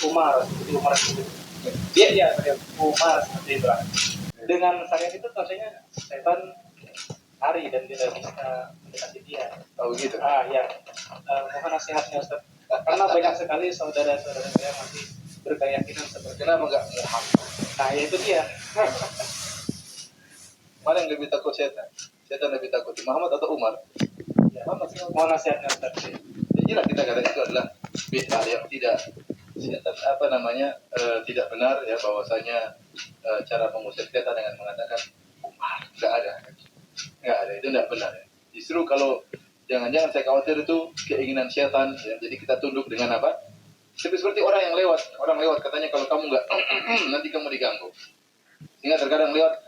Umar, seperti Umar itu. Dia Umar seperti itu. Dengan syariat itu tentunya setan lari dan tidak bisa mendekati dia. Oh gitu. Ya. Mohon nasihatnya Ustaz. Karena banyak sekali saudara-saudara saya masih berkeyakinan seperti Kenapa enggak Muhammad? Nah, ya itu dia. Mana yang lebih takut setan? Setan lebih takut Muhammad atau Umar? Ya. Mohon nasihatnya Ustaz. Inilah kita katakan itu adalah bid'ah yang tidak tidak benar ya, bahwasanya cara mengusir setan dengan mengatakan Umar. Enggak ada, itu enggak benar ya. Justru kalau jangan-jangan saya khawatir itu keinginan setan ya. Jadi kita tunduk dengan apa? Seperti orang lewat katanya kalau kamu enggak nanti kamu diganggu. Sehingga terkadang lewat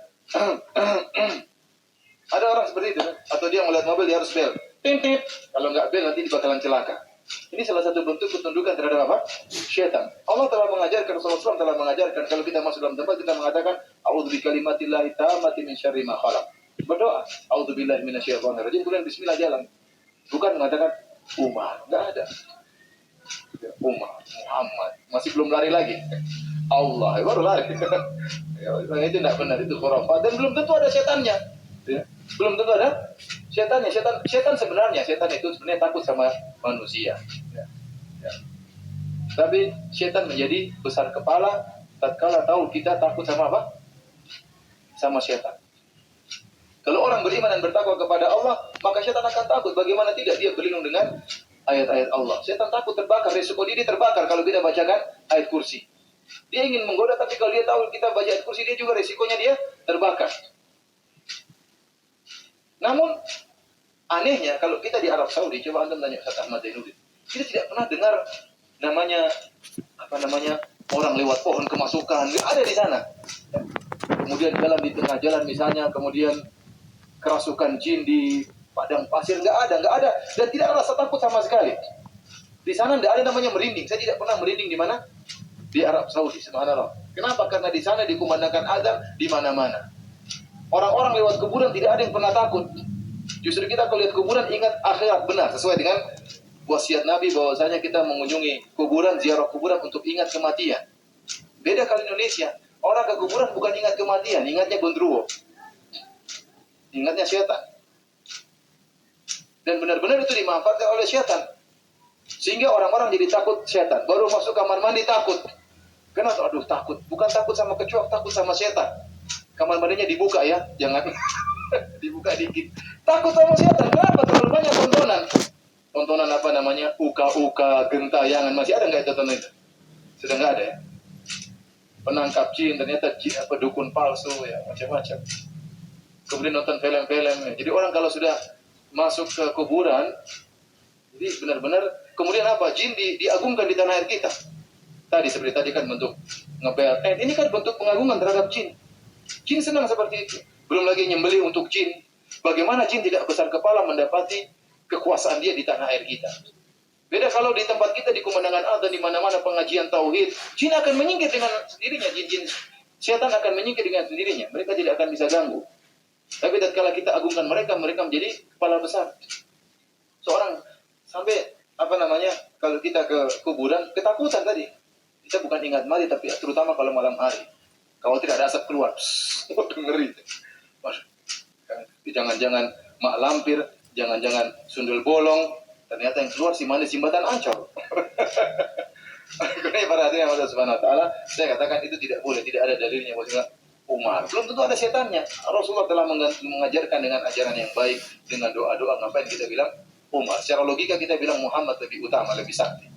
ada orang seperti itu, atau dia melihat mobil dia harus bel. Pipip. Kalau enggak bel nanti bakalan celaka. Ini salah satu bentuk ketundukan terhadap apa? Syaitan. Allah telah mengajarkan, Rasulullah SAW telah mengajarkan, kalau kita masuk dalam tempat kita mengatakan a'udzu bikalimatillahi tammati min syarri ma khalaq. Berdoa, a'udzu billahi minasyaitonir rajim, kemudian bismillah jalan. Bukan mengatakan Umar, enggak ada. Umar, Muhammad, masih belum lari lagi. Allah, baru lari. Ya, itu tidak benar, itu khurafat dan belum tentu ada setannya. Ya. Belum tentu ada setannya. Setan itu sebenarnya takut sama manusia. Ya. Ya. Tapi setan menjadi besar kepala tatkala tahu kita takut sama apa? Sama setan. Kalau orang beriman dan bertakwa kepada Allah, maka setan akan takut. Bagaimana tidak dia berlindung dengan ayat-ayat Allah. Setan takut terbakar, risiko dia terbakar kalau kita bacakan ayat kursi. Dia ingin menggoda, tapi kalau dia tahu kita baca ayat kursi, dia juga risikonya dia terbakar. Namun anehnya kalau kita di Arab Saudi, coba Anda tanya Ustaz Ahmad Zainuddin, kita tidak pernah dengar namanya orang lewat pohon kemasukan, nggak ada di sana. Kemudian jalan di tengah jalan misalnya, kemudian kerasukan jin di padang pasir, nggak ada, dan tidak ada rasa takut sama sekali. Di sana nggak ada namanya merinding. Saya tidak pernah merinding di mana? Di Arab Saudi, subhanallah. Kenapa? Karena di sana dikumandangkan azan di mana-mana. Orang-orang lewat kuburan tidak ada yang pernah takut. Justru kita kalau lihat kuburan ingat akhirat, benar sesuai dengan wasiat Nabi bahwasanya kita mengunjungi kuburan, ziarah kuburan untuk ingat kematian. Beda kalau Indonesia, orang ke kuburan bukan ingat kematian, ingatnya gondruwo. Ingatnya setan. Dan benar-benar itu dimanfaatkan oleh setan. Sehingga orang-orang jadi takut setan. Baru masuk kamar mandi takut. Kenapa? Aduh takut. Bukan takut sama kecoak, takut sama setan. Kamar mandinya dibuka ya, jangan dibuka dikit. Takut sama setan. Kenapa? Terlalu banyak tontonan. Tontonan uka-uka, gentayangan. Masih ada nggak tontonan itu? Sudah nggak ada ya? Penangkap jin, ternyata jin dukun palsu ya, macam-macam. Kemudian nonton film-film. Jadi orang kalau sudah masuk ke kuburan, jadi benar-benar kemudian apa? Jin diagungkan di tanah air kita. Seperti tadi kan bentuk ngebel. Ini kan bentuk pengagungan terhadap jin. Jin senang seperti itu. Belum lagi nyembelih untuk jin. Bagaimana jin tidak besar kepala mendapati kekuasaan dia di tanah air kita. Beda kalau di tempat kita di kumandangan azan di mana-mana pengajian tauhid, jin akan menyingkir dengan sendirinya. Jin setan akan menyingkir dengan sendirinya. Mereka tidak akan bisa ganggu. Tapi tatkala kita agungkan mereka menjadi kepala besar. Seorang sampai kalau kita ke kuburan ketakutan tadi. Kita bukan ingat mati, tapi terutama kalau malam hari. Kalau tidak ada asap keluar, ngeri. Jangan-jangan mak lampir, jangan-jangan sundul bolong. Ternyata yang keluar si manis jembatan Ancol. Karena para hadirin yang Allah Subhanahu Wa Taala, saya katakan itu tidak boleh, tidak ada dalilnya bahwa Umar. Belum tentu ada setannya. Rasulullah telah mengajarkan dengan ajaran yang baik, dengan doa-doa. Ngapain kita bilang Umar? Secara logika kita bilang Muhammad lebih utama, lebih sakti.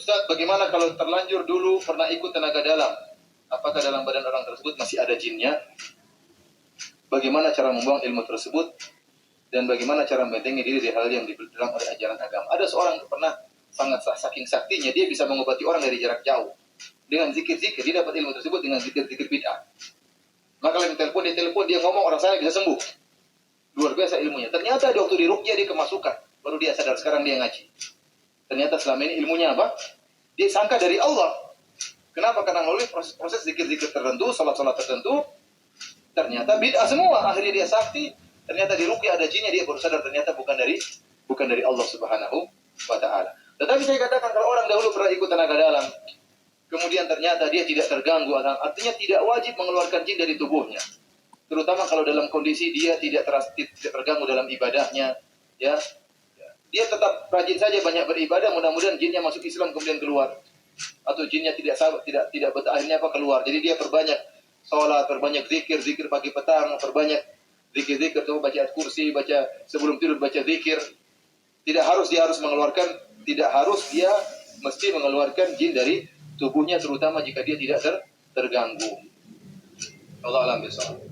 Ustaz, bagaimana kalau terlanjur dulu pernah ikut tenaga dalam? Apakah dalam badan orang tersebut masih ada jinnya? Bagaimana cara membuang ilmu tersebut? Dan bagaimana cara membentengi diri dari hal yang dilarang oleh ajaran agama? Ada seorang yang pernah saking saktinya, dia bisa mengobati orang dari jarak jauh. Dengan zikir-zikir, dia dapat ilmu tersebut dengan zikir-zikir bid'ah. Maka lagi telepon, dia ngomong orang sana bisa sembuh. Luar biasa ilmunya. Ternyata waktu di ruqyah dia kemasukan. Baru dia sadar, sekarang dia ngaji. Ternyata selama ini ilmunya apa? Dia sangka dari Allah. Kenapa? Karena melalui proses zikir-zikir tertentu, salat-salat tertentu, ternyata bid'ah semua. Akhirnya dia sakti, ternyata di ruqyah ada jinnya, dia baru sadar ternyata bukan dari Allah Subhanahu wa Ta'ala. Tetapi saya katakan kalau orang dahulu pernah ikut tenaga dalam, kemudian ternyata dia tidak terganggu, artinya tidak wajib mengeluarkan jin dari tubuhnya. Terutama kalau dalam kondisi dia tidak terganggu dalam ibadahnya, ya. Dia tetap rajin saja banyak beribadah, mudah-mudahan jinnya masuk Islam kemudian keluar. Atau jinnya tidak betah, akhirnya keluar. Jadi dia perbanyak sholat, perbanyak zikir pagi petang, perbanyak zikir, baca ayat kursi, baca sebelum tidur baca zikir. Tidak harus dia mesti mengeluarkan jin dari tubuhnya, terutama jika dia tidak terganggu. Allah alam bisawab.